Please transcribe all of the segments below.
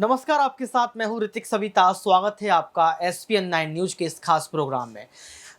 नमस्कार, आपके साथ मैं हूं ऋतिक सविता। स्वागत है आपका एसपीएन 9 न्यूज के इस खास प्रोग्राम में।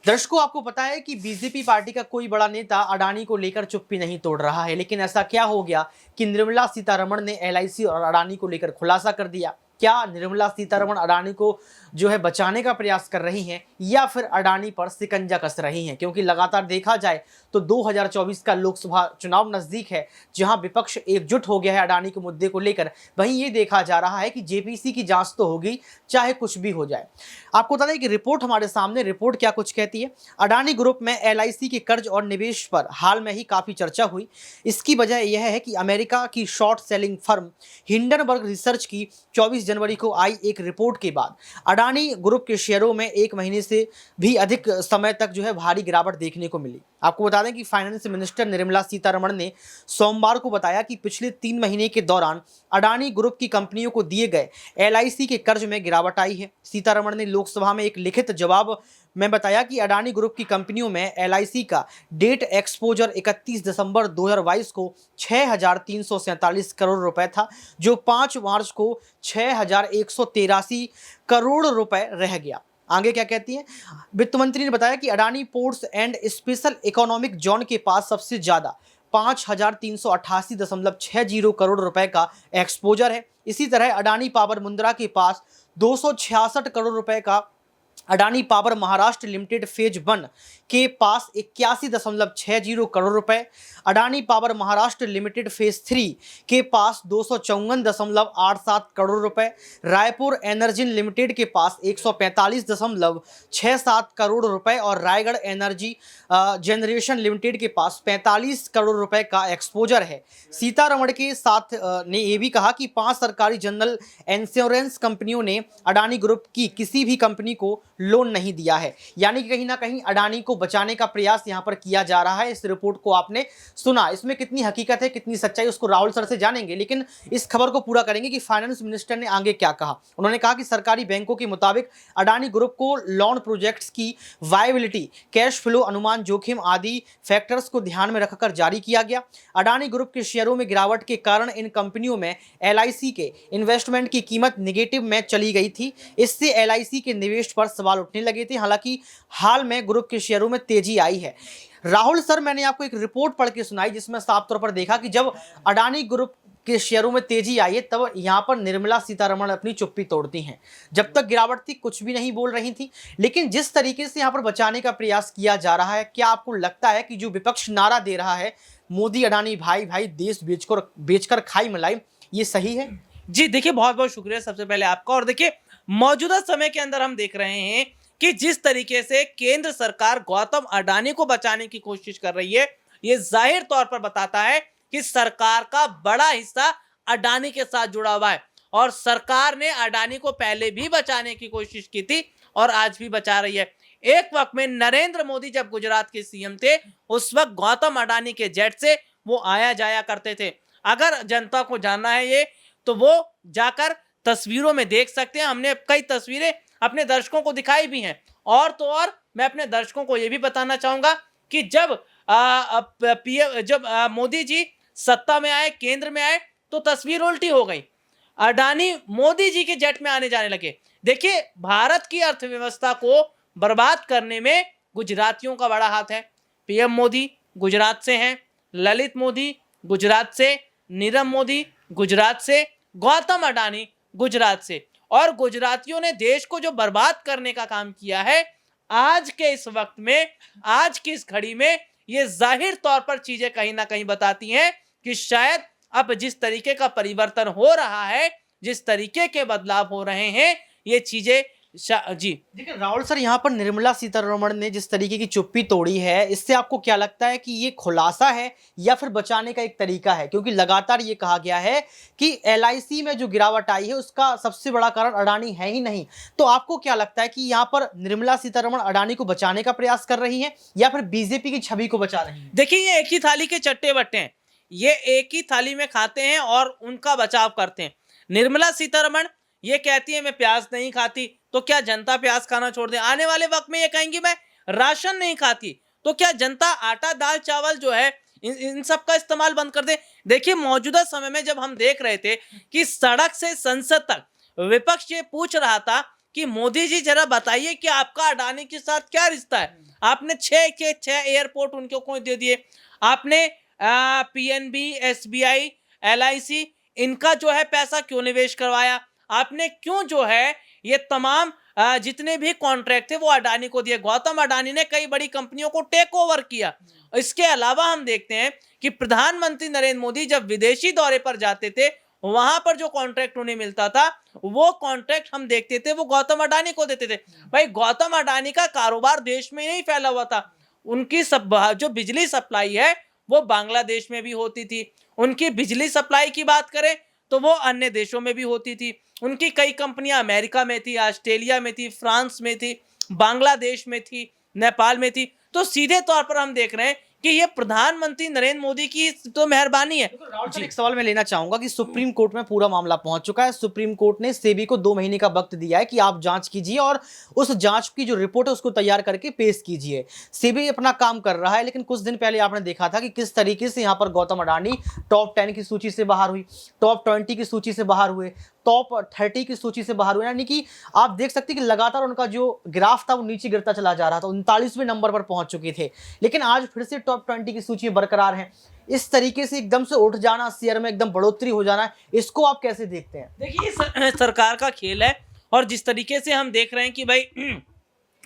दर्शकों, आपको पता है कि बीजेपी पार्टी का कोई बड़ा नेता अडानी को लेकर चुप्पी नहीं तोड़ रहा है, लेकिन ऐसा क्या हो गया कि निर्मला सीतारमण ने एलआईसी और अडानी को लेकर खुलासा कर दिया। क्या निर्मला सीतारमण अडानी को जो है बचाने का प्रयास कर रही हैं या फिर अडानी पर शिकंजा कस रही हैं? क्योंकि लगातार देखा जाए तो 2024 का लोकसभा चुनाव नजदीक है, जहां विपक्ष एकजुट हो गया है अडानी के मुद्दे को लेकर। वहीं ये देखा जा रहा है कि जेपीसी की जांच तो होगी, चाहे कुछ भी हो जाए। आपको बता दें कि रिपोर्ट हमारे सामने, रिपोर्ट क्या कुछ कहती है। अडानी ग्रुप में एलआईसी के कर्ज और निवेश पर हाल में ही काफी चर्चा हुई। इसकी वजह यह है कि अमेरिका की short selling firm Hindenburg research की 24 जनवरी को आई एक रिपोर्ट के बाद अडानी ग्रुप के शेयरों में एक महीने से भी अधिक समय तक जो है भारी गिरावट देखने को मिली। आपको बता दें कि फाइनेंस मिनिस्टर निर्मला सीतारमण ने सोमवार को बताया कि पिछले 3 महीने के दौरान अडानी ग्रुप की कंपनियों को दिए गए एलआईसी के कर्ज में गिरावट आई है। सीतारमण ने लोकसभा में एक लिखित जवाब में बताया कि अडानी ग्रुप की कंपनियों में एलआईसी का डेट एक्सपोजर 31 दिसंबर 2022 को 6,347 करोड़ रुपए था, जो 5 मार्च को 6,183 करोड़ रुपए रह गया। आगे क्या कहती है वित्त मंत्री ने बताया कि Adani ports and special economic zone के पास सबसे ज्यादा 5,388.60 करोड़ रुपए का एक्सपोजर है। इसी तरह अडानी पावर मुंद्रा के पास 266 करोड़ रुपए का, Adani power Maharashtra limited phase 1 के पास 81.60 करोड़ रुपए, Adani power Maharashtra limited phase 3 के पास 254.87 करोड़ रुपए, रायपुर एनर्जी लिमिटेड के पास 145.67 करोड़ रुपए और रायगढ़ एनर्जी जनरेशन लिमिटेड के पास 45 करोड़ रुपए का एक्सपोजर है। सीतारमण के साथ ने यह भी कहा कि 5 सरकारी जनरल इंश्योरेंस कंपनियों ने अडानी ग्रुप की किसी भी कंपनी को लोन नहीं दिया है। यानी कि कहीं ना कहीं अडानी को बचाने का प्रयास यहां पर किया जा रहा है। इस रिपोर्ट को आपने सुना, इसमें कितनी हकीकत है, कितनी सच्चाई, उसको राहुल सर से जानेंगे। लेकिन इस खबर को पूरा करेंगे कि फाइनेंस मिनिस्टर ने आगे क्या कहा। उन्होंने कहा कि सरकारी बैंकों के मुताबिक अडानी ग्रुप को लोन प्रोजेक्ट्स की वायबिलिटी, कैश फ्लो अनुमान, जोखिम आदि फैक्टर्स को ध्यान में रखकर जारी किया गया। अडानी ग्रुप के शेयरों में गिरावट के कारण इन कंपनियों में एलआईसी के इन्वेस्टमेंट की कीमत निगेटिव में चली गई थी। इससे एलआईसी के निवेश पर सवाल उठने लगे थे। हालांकि हाल में ग्रुप के शेयरों में तेजी आई है। राहुल सर, मैंने आपको एक रिपोर्ट पढ़ के सुनाई जिसमें साफ तौर पर देखा कि जब अडानी ग्रुप के शेयरों में तेजी आई है तब यहां पर निर्मला सीतारमण अपनी चुप्पी तोड़ती हैं। जब तक गिरावट थी कुछ भी नहीं बोल रही थी, लेकिन जिस तरीके से यहां पर बचाने का प्रयास किया जा रहा है, क्या आपको लगता है कि जो विपक्ष नारा दे रहा है, मोदी अडानी भाई भाई देश बेचकर खाई मलाई, ये सही है? जी देखिए, बहुत बहुत शुक्रिया सबसे पहले आपका। और देखिए, मौजूदा समय के अंदर हम देख रहे हैं कि जिस तरीके से केंद्र सरकार गौतम अडानी को बचाने की कोशिश कर रही है, ये जाहिर तौर पर बताता है कि सरकार का बड़ा हिस्सा अडानी के साथ जुड़ा हुआ है। और सरकार ने अडानी को पहले भी बचाने की कोशिश की थी और आज भी बचा रही है। एक वक्त में नरेंद्र मोदी जब गुजरात के सीएम थे, उस वक्त गौतम अडानी के जेट से वो आया जाया करते थे। अगर जनता को जानना है ये, तो वो जाकर तस्वीरों में देख सकते हैं। हमने कई तस्वीरें अपने दर्शकों को दिखाई भी हैं। और तो और मैं अपने दर्शकों को ये भी बताना चाहूंगा कि जब मोदी जी सत्ता में आए, केंद्र में आए, तो तस्वीर उल्टी हो गई। अडानी मोदी जी के जेट में आने जाने लगे। देखिए, भारत की अर्थव्यवस्था को बर्बाद करने में गुजरातियों का बड़ा हाथ है। पीएम मोदी गुजरात से हैं, ललित मोदी गुजरात से, नीरव मोदी गुजरात से, गौतम अडानी गुजरात से। और गुजरातियों ने देश को जो बर्बाद करने का काम किया है, आज के इस वक्त में, आज की इस घड़ी में, ये जाहिर तौर पर चीजें कहीं ना कहीं बताती हैं कि शायद अब जिस तरीके का परिवर्तन हो रहा है, जिस तरीके के बदलाव हो रहे हैं, ये चीजें जी देखिए राहुल सर, यहाँ पर निर्मला सीतारमण ने जिस तरीके की चुप्पी तोड़ी है, इससे आपको क्या लगता है कि ये खुलासा है या फिर बचाने का एक तरीका है? क्योंकि लगातार ये कहा गया है कि एलआईसी में जो गिरावट आई है उसका सबसे बड़ा कारण अडानी है ही नहीं। तो आपको क्या लगता है कि यहाँ पर निर्मला सीतारमण अडानी को बचाने का प्रयास कर रही है या फिर बीजेपी की छवि को बचा रही है? देखिए, ये एक ही थाली के चट्टे बट्टे हैं। ये एक ही थाली में खाते हैं और उनका बचाव करते हैं। निर्मला सीतारमण ये कहती है मैं प्याज नहीं खाती, तो क्या जनता प्याज खाना छोड़ दे? आने वाले वक्त में ये कहेंगी मैं राशन नहीं खाती, तो क्या जनता आटा दाल चावल जो है इन सब का इस्तेमाल बंद कर दे? देखिए, मौजूदा समय में जब हम देख रहे थे कि सड़क से संसद तक विपक्ष ये पूछ रहा था कि मोदी जी जरा बताइए कि आपका अडानी के साथ क्या रिश्ता है। आपने 6 के 6 एयरपोर्ट उनको क्यों दे दिए? आपने पीएनबी, एसबीआई, एलआईसी इनका जो है पैसा क्यों निवेश करवाया? आपने क्यों जो है ये तमाम जितने भी कॉन्ट्रैक्ट थे वो अडानी को दिए? गौतम अडानी ने कई बड़ी कंपनियों को टेक ओवर किया। इसके अलावा हम देखते हैं कि प्रधानमंत्री नरेंद्र मोदी जब विदेशी दौरे पर जाते थे, वहां पर जो कॉन्ट्रैक्ट उन्हें मिलता था, वो कॉन्ट्रैक्ट हम देखते थे वो गौतम अडानी को देते थे। भाई गौतम अडानी का कारोबार देश में नहीं फैला हुआ था। उनकी सब जो बिजली सप्लाई है वो बांग्लादेश में भी होती थी। उनकी बिजली सप्लाई की बात करें तो वो अन्य देशों में भी होती थी। उनकी कई कंपनियां अमेरिका में थी, ऑस्ट्रेलिया में थी, फ्रांस में थी, बांग्लादेश में थी, नेपाल में थी। तो सीधे तौर पर हम देख रहे हैं कि ये प्रधानमंत्री नरेंद्र मोदी की तो मेहरबानी है। राहुल सर, एक सवाल मैं लेना चाहूंगा कि सुप्रीम कोर्ट में पूरा मामला पहुंच चुका है। सुप्रीम कोर्ट ने सेबी को 2 महीने का वक्त दिया है कि आप जांच कीजिए और उस जांच की जो रिपोर्ट है उसको तैयार करके पेश कीजिए। सेबी अपना काम कर रहा है, लेकिन कुछ दिन पहले आपने देखा था कि किस तरीके से यहाँ पर गौतम अडानी टॉप 10 की सूची से बाहर हुई, टॉप 20 की सूची से बाहर हुए, टॉप 30 की सूची से बाहर हुए। यानी कि आप देख सकते हैं कि लगातार उनका जो ग्राफ था वो नीचे गिरता चला जा रहा था। 39वें नंबर पर पहुंच चुके थे, लेकिन आज फिर से टॉप 20 की सूची में बरकरार है। इस तरीके से एकदम से उठ जाना, शेयर में एकदम बढ़ोतरी हो जाना, इसको आप कैसे देखते हैं? देखिए सरकार का खेल है, और जिस तरीके से हम देख रहे हैं कि भाई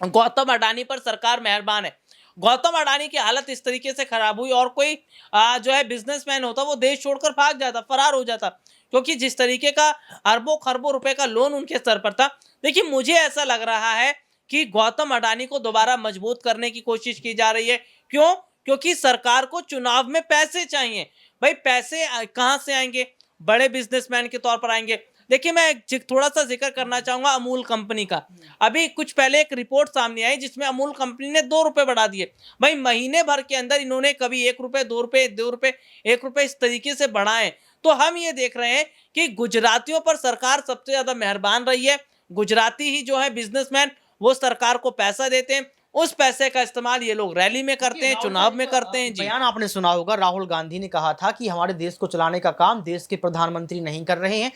गौतम अडानी पर सरकार मेहरबान है। गौतम अडानी की हालत इस तरीके से खराब हुई, और कोई जो है बिजनेसमैन होता वो देश छोड़कर भाग जाता, फरार हो जाता, क्योंकि जिस तरीके का अरबों खरबों रुपए का लोन उनके सर पर था। देखिए मुझे ऐसा लग रहा है कि गौतम अडानी को दोबारा मजबूत करने की कोशिश की जा रही है। क्यों? क्योंकि सरकार को चुनाव में पैसे चाहिए। भाई पैसे कहां से आएंगे? बड़े बिजनेसमैन के तौर पर आएंगे। देखिए मैं थोड़ा सा जिक्र करना चाहूंगा अमूल कंपनी का। अभी कुछ पहले एक रिपोर्ट सामने आई जिसमें अमूल कंपनी ने 2 रुपए बढ़ा दिए। भाई महीने भर के अंदर इन्होंने कभी 1 रुपए, 2 रुपए, 2 रुपए, 1 रुपए इस तरीके से बढ़ाए। तो हम ये देख रहे हैं कि गुजरातियों पर सरकार सबसे ज्यादा मेहरबान रही है। गुजराती ही जो है बिजनेसमैन वो सरकार को पैसा देते हैं, उस पैसे का इस्तेमाल ये लोग रैली में करते हैं, चुनाव में करते हैं। जी बयान आपने सुना होगा, राहुल गांधी ने कहा था कि हमारे देश को चलाने का काम देश के प्रधानमंत्री नहीं कर रहे हैं,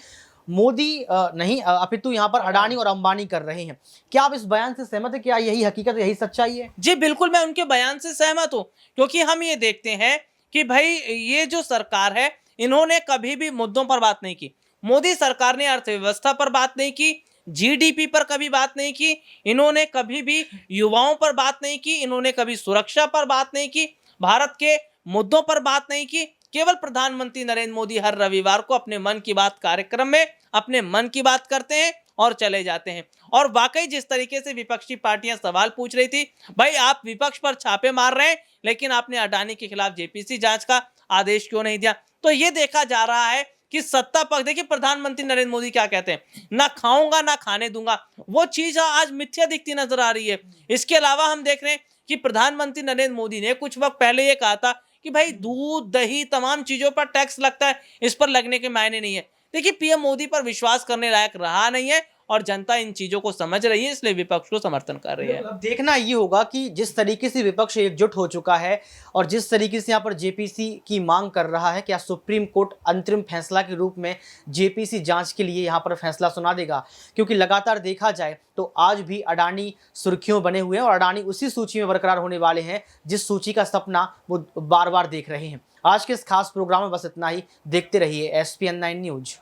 मोदी नहीं अपितु यहाँ पर अडानी और अंबानी कर रहे हैं। क्या आप इस बयान से सहमत है? क्या यही हकीकत, यही सच्चाई है? जी बिल्कुल, मैं उनके बयान से सहमत हूं, क्योंकि हम ये देखते हैं कि भाई ये जो सरकार है इन्होंने कभी भी मुद्दों पर बात नहीं की। मोदी सरकार ने अर्थव्यवस्था पर बात नहीं की, जीडीपी पर कभी बात नहीं की, इन्होंने कभी भी युवाओं पर बात नहीं की, इन्होंने कभी सुरक्षा पर बात नहीं की, भारत के मुद्दों पर बात नहीं की। केवल प्रधानमंत्री नरेंद्र मोदी हर रविवार को अपने मन की बात कार्यक्रम में अपने मन की बात करते हैं और चले जाते हैं। और वाकई जिस तरीके से विपक्षी पार्टियां सवाल पूछ रही थी, भाई आप विपक्ष पर छापे मार रहे हैं लेकिन आपने अडानी के खिलाफ जेपीसी जांच का आदेश क्यों नहीं दिया? तो ये देखा जा रहा है कि सत्ता पक्ष, देखिए प्रधानमंत्री नरेंद्र मोदी क्या कहते हैं, ना खाऊंगा ना खाने दूंगा, वो चीज आज मिथ्या दिखती नजर आ रही है। इसके अलावा हम देख रहे हैं कि प्रधानमंत्री नरेंद्र मोदी ने कुछ वक्त पहले ये कहा था कि भाई दूध, दही, तमाम चीजों पर टैक्स लगता है, इस पर लगने के मायने नहीं है। देखिए पीएम मोदी पर विश्वास करने लायक रहा नहीं है, और जनता इन चीजों को समझ रही है, इसलिए विपक्ष को समर्थन कर रही है। अब देखना ये होगा कि जिस तरीके से विपक्ष एकजुट हो चुका है और जिस तरीके से यहाँ पर जेपीसी की मांग कर रहा है, क्या सुप्रीम कोर्ट अंतरिम फैसला के रूप में जेपीसी जांच के लिए यहाँ पर फैसला सुना देगा? क्योंकि लगातार देखा जाए तो आज भी अडानी सुर्खियों बने हुए हैं और अडानी उसी सूची में बरकरार होने वाले हैं जिस सूची का सपना वो बार बार देख रहे हैं। आज के इस खास प्रोग्राम में बस इतना ही। देखते रहिए SPN9 न्यूज।